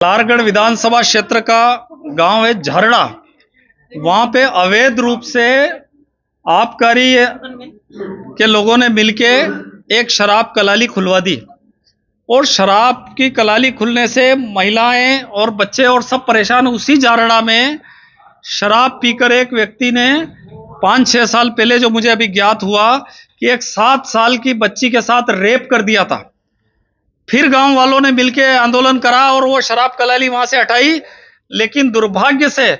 लारगढ़ विधानसभा क्षेत्र का गांव है झरड़ा। वहां पे अवैध रूप से आबकारी के लोगों ने मिलके एक शराब कलाली खुलवा दी और शराब की कलाली खुलने से महिलाएं और बच्चे और सब परेशान। उसी झरड़ा में शराब पीकर एक व्यक्ति ने 5-6 साल पहले, जो मुझे अभी ज्ञात हुआ, कि एक 7 साल की बच्ची के साथ रेप कर दिया था। फिर गांव वालों ने मिलकर आंदोलन करा और वो शराब कलाली वहां से हटाई। लेकिन दुर्भाग्य से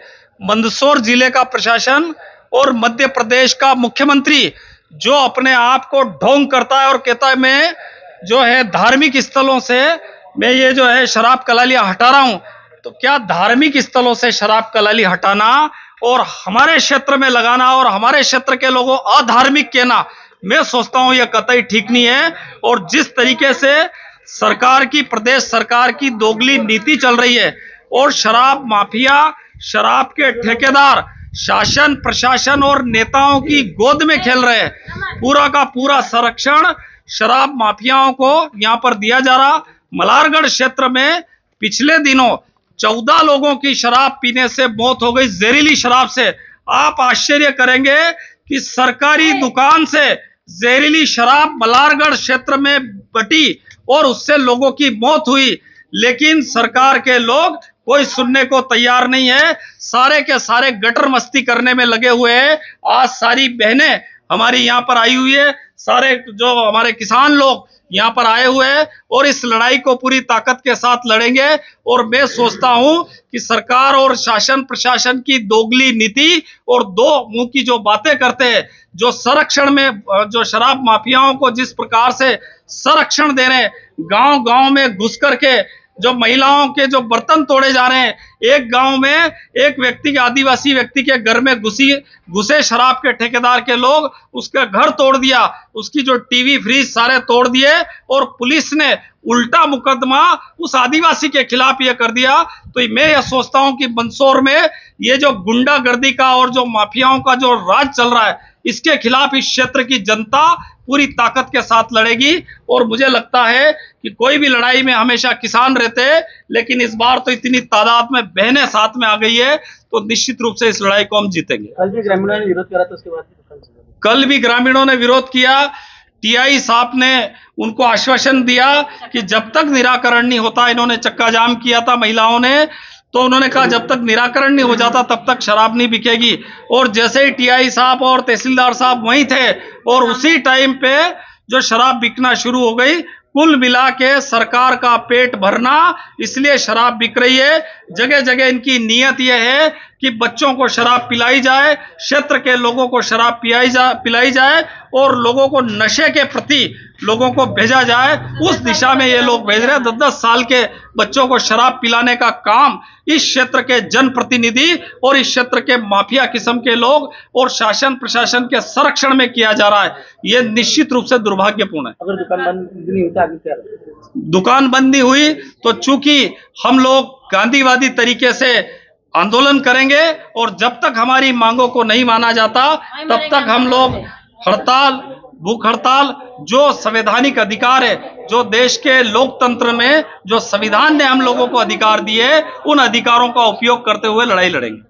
मंदसौर जिले का प्रशासन और मध्य प्रदेश का मुख्यमंत्री, जो अपने आप को ढोंग करता है और कहता है मैं जो है धार्मिक स्थलों से मैं ये जो है शराब कलालियां हटा रहा हूं, तो क्या धार्मिक स्थलों से शराब कलाली हटाना और हमारे क्षेत्र में लगाना और हमारे क्षेत्र के लोगों अधार्मिक कहना, मैं सोचता हूं यह कतई ठीक नहीं है। और जिस तरीके से सरकार की, प्रदेश सरकार की दोगली नीति चल रही है और शराब माफिया, शराब के ठेकेदार शासन प्रशासन और नेताओं की गोद में खेल रहे हैं। पूरा का पूरा संरक्षण शराब माफियाओं को यहां पर दिया जा रहा। मलारगढ़ क्षेत्र में पिछले दिनों 14 लोगों की शराब पीने से मौत हो गई, जहरीली शराब से। आप आश्चर्य करेंगे कि सरकारी दुकान से जहरीली शराब मलारगढ़ क्षेत्र में बटी और उससे लोगों की मौत हुई, लेकिन सरकार के लोग कोई सुनने को तैयार नहीं है। सारे के सारे गटर मस्ती करने में लगे हुए हैं। आज सारी बहनें हमारी यहाँ पर आई हुई है, सारे जो हमारे किसान लोग यहाँ पर आए हुए हैं और इस लड़ाई को पूरी ताकत के साथ लड़ेंगे। और मैं सोचता हूं कि सरकार और शासन प्रशासन की दोगली नीति और दो मुंह की जो बातें करते हैं, जो संरक्षण में जो शराब माफियाओं को जिस प्रकार से संरक्षण दे रहे हैं, गांव गांव में घुस करके जो महिलाओं के जो बर्तन तोड़े जा रहे हैं। एक गांव में एक व्यक्ति के, आदिवासी व्यक्ति के घर में घुसे शराब के ठेकेदार के लोग, उसका घर तोड़ दिया, उसकी जो टीवी फ्रिज सारे तोड़ दिए और पुलिस ने उल्टा मुकदमा उस आदिवासी के खिलाफ ये कर दिया। तो मैं ये सोचता हूं कि मंदसौर में ये जो गुंडागर्दी का और जो माफियाओं का जो राज चल रहा है, इसके खिलाफ इस क्षेत्र की जनता पूरी ताकत के साथ लड़ेगी। और मुझे लगता है कि कोई भी लड़ाई में हमेशा किसान रहते हैं, लेकिन इस बार तो इतनी तादाद में बहनें साथ में आ गई है, तो निश्चित रूप से इस लड़ाई को हम जीतेंगे। कल भी ग्रामीणों ने विरोध करा था, उसके बाद कल भी ग्रामीणों ने विरोध किया। टीआई साहब ने उनको आश्वासन दिया कि जब तक निराकरण नहीं होता, इन्होंने चक्का जाम किया था महिलाओं ने, तो उन्होंने कहा जब तक निराकरण नहीं हो जाता तब तक शराब नहीं बिकेगी। और जैसे ही टीआई साहब और तहसीलदार साहब वहीं थे और उसी टाइम पे जो शराब बिकना शुरू हो गई। कुल मिला के सरकार का पेट भरना, इसलिए शराब बिक रही है। जगह जगह इनकी नीयत यह है कि बच्चों को शराब पिलाई जाए, क्षेत्र के लोगों को शराब पिलाई जाए और लोगों को नशे के प्रति लोगों को भेजा जाए। उस दिशा में ये लोग भेज रहे हैं। 10-10 साल के बच्चों को शराब पिलाने का काम इस क्षेत्र के जनप्रतिनिधि और इस क्षेत्र के माफिया किस्म के लोग और शासन प्रशासन के संरक्षण में किया जा रहा है। ये निश्चित रूप से दुर्भाग्यपूर्ण है। अगर दुकान बंद नहीं होता, आगे क्या? दुकान बंदी हुई तो चूंकि हम लोग गांधीवादी तरीके से आंदोलन करेंगे और जब तक हमारी मांगों को नहीं माना जाता तब तक हम लोग हड़ताल, भूख हड़ताल, जो संवैधानिक अधिकार है, जो देश के लोकतंत्र में जो संविधान ने हम लोगों को अधिकार दिए, उन अधिकारों का उपयोग करते हुए लड़ाई लड़ेंगे।